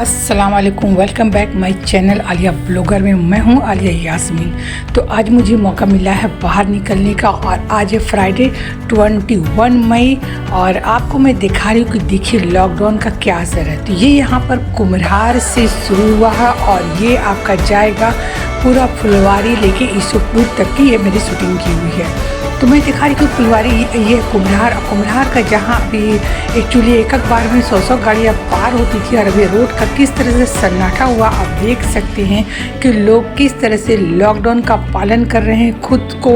अस्सलाम वालेकुम, welcome back my channel Alia blogger में मैं हूं आलिया यास्मीन। तो आज मुझे मौका मिला है बाहर निकलने का और आज है फ्राइडे 21 मई और आपको मैं दिखा रही हूँ कि देखिए लॉकडाउन का क्या असर है। तो ये यहाँ पर कुम्हरार से शुरू हुआ है और ये आपका जाएगा पूरा फुलवारी लेके ईसुपुर तक की ये मेरी शूटिंग की हुई है। तो मैं दिखा रही हूँ फुलवारी ये कुम्हरार का जहाँ अभी एक्चुअली एक बार में 100 गाड़ियाँ पार होती थी और अभी रोड का किस तरह से सन्नाटा हुआ आप देख सकते हैं कि लोग किस तरह से लॉकडाउन का पालन कर रहे हैं, खुद को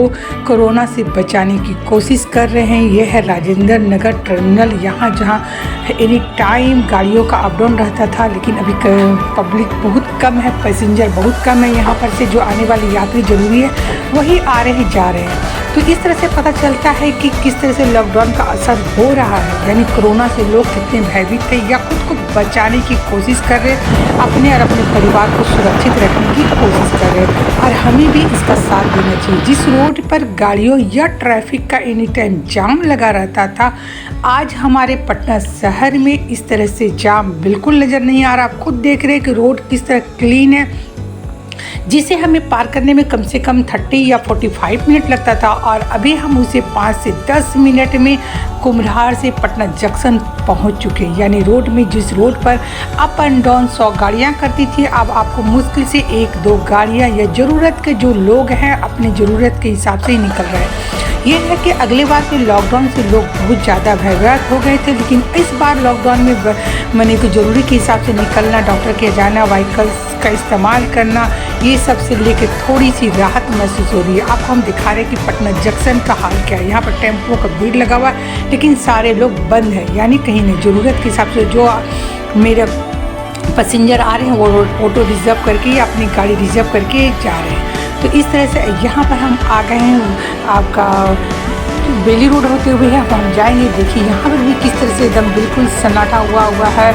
कोरोना से बचाने की कोशिश कर रहे हैं। यह है राजेंद्र नगर टर्मिनल, यहाँ जहाँ एनी टाइम गाड़ियों का अप डाउन रहता था, लेकिन अभी पब्लिक बहुत कम है, पैसेंजर बहुत कम है। यहाँ पर से जो आने वाले यात्री जरूरी है वही आ रहे हैं जा रहे हैं। तो इस तरह से पता चलता है कि किस तरह से लॉकडाउन का असर हो रहा है, यानी कोरोना से लोग कितने भयभीत थे या खुद को बचाने की कोशिश कर रहे हैं, अपने और अपने परिवार को सुरक्षित रखने की कोशिश कर रहे हैं। और हमें भी इसका साथ देना चाहिए। जिस रोड पर गाड़ियों या ट्रैफिक का एनी टाइम जाम लगा रहता था, आज हमारे पटना शहर में इस तरह से जाम बिल्कुल नज़र नहीं आ रहा। आप खुद देख रहे हैं कि रोड किस तरह क्लीन है, जिसे हमें पार करने में कम से कम 30 या 45 मिनट लगता था और अभी हम उसे 5 से 10 मिनट में कुम्हरार से पटना जंक्शन पहुंच चुके हैं। यानी रोड में जिस रोड पर अप एंड डाउन 100 गाड़ियां करती थी, अब आपको मुश्किल से 1-2 गाड़ियां या ज़रूरत के जो लोग हैं अपनी ज़रूरत के हिसाब से ही निकल रहे हैं। ये है कि अगले बार के लॉकडाउन से लोग बहुत ज़्यादा भयभीत हो गए थे, लेकिन इस बार लॉकडाउन में मैंने को ज़रूरी के हिसाब से निकलना, डॉक्टर के जाना, व्हीकल्स का इस्तेमाल करना, ये सब से लेकर थोड़ी सी राहत महसूस हो रही है। आपको हम दिखा रहे हैं कि पटना जंक्शन का हाल क्या है। यहाँ पर टेम्पो का भीड़ लगा हुआ है, लेकिन सारे लोग बंद हैं, यानी कहीं नहीं। ज़रूरत के हिसाब से जो मेरे पैसेंजर आ रहे हैं वो ऑटो रिजर्व करके या अपनी गाड़ी रिजर्व करके जा रहे हैं। तो इस तरह से यहाँ पर हम आ गए हैं, आपका बेली रोड होते हुए है हम जाएंगे। देखिए यहाँ पर भी किस तरह से एकदम बिल्कुल सन्नाटा हुआ है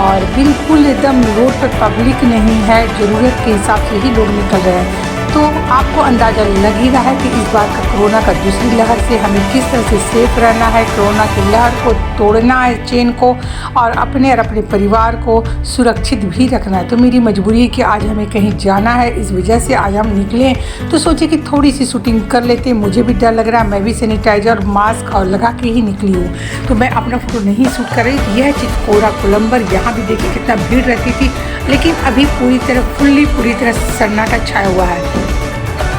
और बिल्कुल एकदम रोड पर पब्लिक नहीं है, ज़रूरत के हिसाब से ही लोग निकल रहे हैं। तो आपको अंदाज़ा लग ही रहा है कि इस बार का कोरोना का दूसरी लहर से हमें किस तरह से सेफ रहना है, कोरोना की लहर को तोड़ना है, चेन को, और अपने परिवार को सुरक्षित भी रखना है। तो मेरी मजबूरी है कि आज हमें कहीं जाना है, इस वजह से आज हम निकले। तो सोचे कि थोड़ी सी शूटिंग कर लेते। मुझे भी डर लग रहा है, मैं भी सैनिटाइजर मास्क और लगा के ही निकली हूँ, तो मैं अपना फ़ोटो नहीं शूट कर रही। यह चितकोरा कोलंबर, यहाँ भी देखिए कितना भीड़ रहती थी, लेकिन अभी पूरी तरह सन्नाटा छाया हुआ है।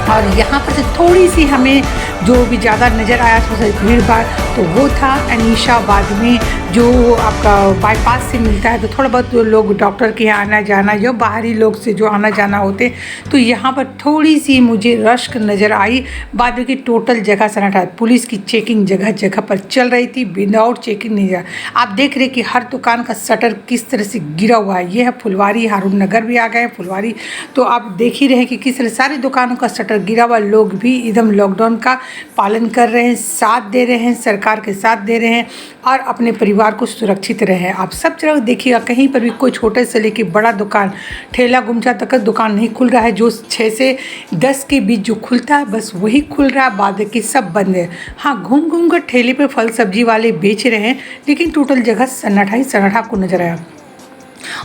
और यहाँ पर से थोड़ी सी हमें जो भी ज़्यादा नज़र आया थोड़ा सा भीड़ भाड़, तो वो था अनीशाबाद में, जो आपका बाईपास से मिलता है। तो थोड़ा बहुत लोग डॉक्टर के यहाँ आना जाना या बाहरी लोग से जो आना जाना होते, तो यहाँ पर थोड़ी सी मुझे रश नज़र आई। बाद में टोटल जगह सन्नाटा, पुलिस की चेकिंग जगह जगह पर चल रही थी, विदाउट चेकिंग नहीं जा। आप देख रहे कि हर दुकान का शटर किस तरह से गिरा हुआ है। ये है फुलवारी, हारून नगर भी आ गए हैं फुलवारी। तो आप देख ही रहे कि किस तरह सारी दुकानों का शटर गिरा हुआ। लोग भी एकदम लॉकडाउन का पालन कर रहे हैं, साथ दे रहे हैं, सरकार के साथ दे रहे हैं और अपने परिवार को सुरक्षित रहे। आप सब जगह देखिएगा, कहीं पर भी कोई छोटे से लेके बड़ा दुकान, ठेला गुमचा तक का दुकान नहीं खुल रहा है। जो 6 से 10 के बीच जो खुलता है बस वही खुल रहा है, बाद की सब बंद है। हाँ, घूम कर ठेले पे फल सब्जी वाले बेच रहे हैं, लेकिन टोटल जगह सन्नाटा ही सन्नाटा आपको नजर आया।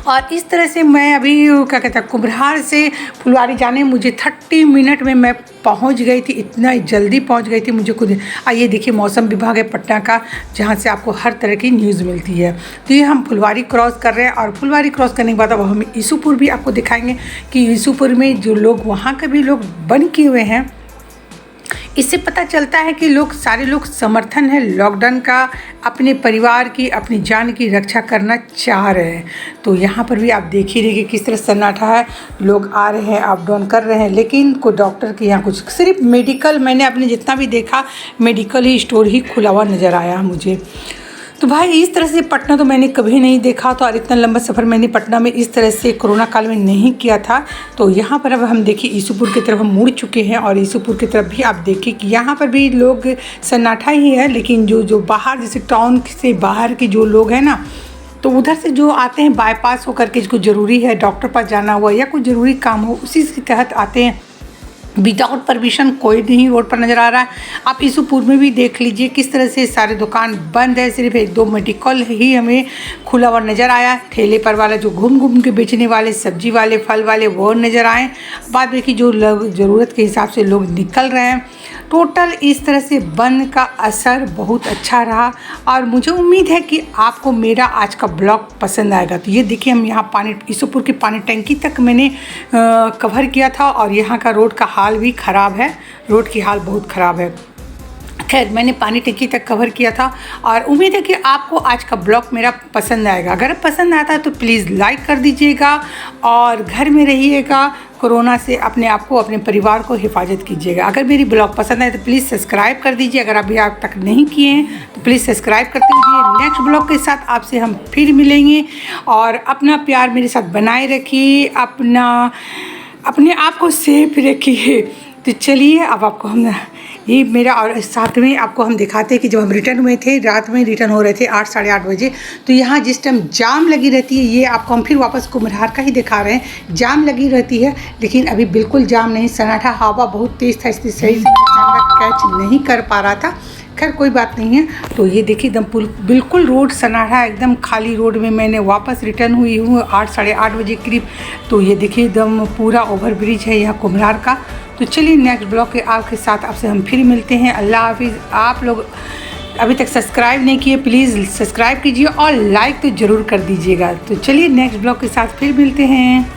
और इस तरह से मैं अभी क्या कहते हैं कुम्हरार से फुलवारी जाने मुझे 30 मिनट में मैं पहुंच गई थी, इतना जल्दी पहुंच गई थी मुझे खुद। ये देखिए मौसम विभाग है पटना का, जहां से आपको हर तरह की न्यूज़ मिलती है। तो ये हम फुलवारी क्रॉस कर रहे हैं और फुलवारी क्रॉस करने के बाद अब हम ईसुपुर भी आपको दिखाएंगे कि ईसुपुर में जो लोग वहाँ के भी लोग बंद किए हुए हैं। इससे पता चलता है कि सारे लोग समर्थन है लॉकडाउन का, अपने परिवार की, अपनी जान की रक्षा करना चाह रहे हैं। तो यहाँ पर भी आप देख ही रहे कि किस तरह सन्नाटा है, लोग आ रहे हैं, अप डाउन कर रहे हैं, लेकिन कोई डॉक्टर के यहाँ कुछ, सिर्फ मेडिकल, मैंने अपने जितना भी देखा मेडिकल ही स्टोर ही खुला हुआ नज़र आया मुझे। तो भाई इस तरह से पटना तो मैंने कभी नहीं देखा था और इतना लंबा सफ़र मैंने पटना में इस तरह से कोरोना काल में नहीं किया था। तो यहाँ पर अब हम देखिए ईसुपुर की तरफ हम मुड़ चुके हैं और ईसुपुर की तरफ भी आप देखिए कि यहाँ पर भी लोग सन्नाटा ही है, लेकिन जो बाहर जैसे टाउन से बाहर के जो लोग हैं ना, तो उधर से जो आते हैं बाईपास होकर के, जिसको ज़रूरी है डॉक्टर पास जाना हुआ या कोई ज़रूरी काम हो, उसी के तहत आते हैं। विदाउट परमिशन कोई नहीं रोड पर नज़र आ रहा है। आप ईसुपुर में भी देख लीजिए किस तरह से सारे दुकान बंद है, सिर्फ एक दो मेडिकल ही हमें खुला हुआ नज़र आया। ठेले पर वाला जो घूम घूम के बेचने वाले सब्जी वाले फल वाले वो नज़र आए। बाद में कि जो लोग ज़रूरत के हिसाब से लोग निकल रहे हैं। टोटल इस तरह से बंद का असर बहुत अच्छा रहा और मुझे उम्मीद है कि आपको मेरा आज का ब्लॉग पसंद आएगा। तो ये देखिए हम यहाँ पानी ईसुपुर की पानी टंकी तक मैंने कवर किया था और यहाँ का रोड का हाल भी ख़राब है, रोड की हाल बहुत ख़राब है। खैर मैंने पानी टंकी तक कवर किया था और उम्मीद है कि आपको आज का ब्लॉग मेरा पसंद आएगा। अगर पसंद आता है तो प्लीज़ लाइक कर दीजिएगा और घर में रहिएगा, कोरोना से अपने आप को अपने परिवार को हिफाजत कीजिएगा। अगर मेरी ब्लॉग पसंद आए तो प्लीज़ सब्सक्राइब कर दीजिए, अगर अभी आप तक नहीं किए हैं तो प्लीज़ सब्सक्राइब करते रहिए। नेक्स्ट ब्लॉग के साथ आपसे हम फिर मिलेंगे और अपना प्यार मेरे साथ बनाए रखिए, अपने आप को सेफ रखिए। तो चलिए अब आपको हम ये मेरा और साथ में आपको हम दिखाते हैं कि जब हम रिटर्न हुए थे, रात में रिटर्न हो रहे थे 8 साढ़े 8 बजे, तो यहाँ जिस टाइम जाम लगी रहती है, ये आपको हम फिर वापस कुम्हरार का ही दिखा रहे हैं। जाम लगी रहती है लेकिन अभी बिल्कुल जाम नहीं, सन्नाटा, हवा बहुत तेज़ था इसलिए सही से कैमरा कैच नहीं कर पा रहा था। खैर कोई बात नहीं है। तो ये देखिए एकदम बिल्कुल रोड सन्नाटा, एकदम खाली रोड में मैंने वापस रिटर्न हुई हूँ 8 साढ़े 8 बजे करीब। तो ये देखिए एकदम पूरा ओवर ब्रिज है यहाँ कुम्हरार का। तो चलिए नेक्स्ट ब्लॉग के आपके साथ आपसे हम फिर मिलते हैं। अल्लाह हाफिज़। आप लोग अभी तक सब्सक्राइब नहीं किए प्लीज़ सब्सक्राइब कीजिए और लाइक तो ज़रूर कर दीजिएगा। तो चलिए नेक्स्ट ब्लॉग के साथ फिर मिलते हैं।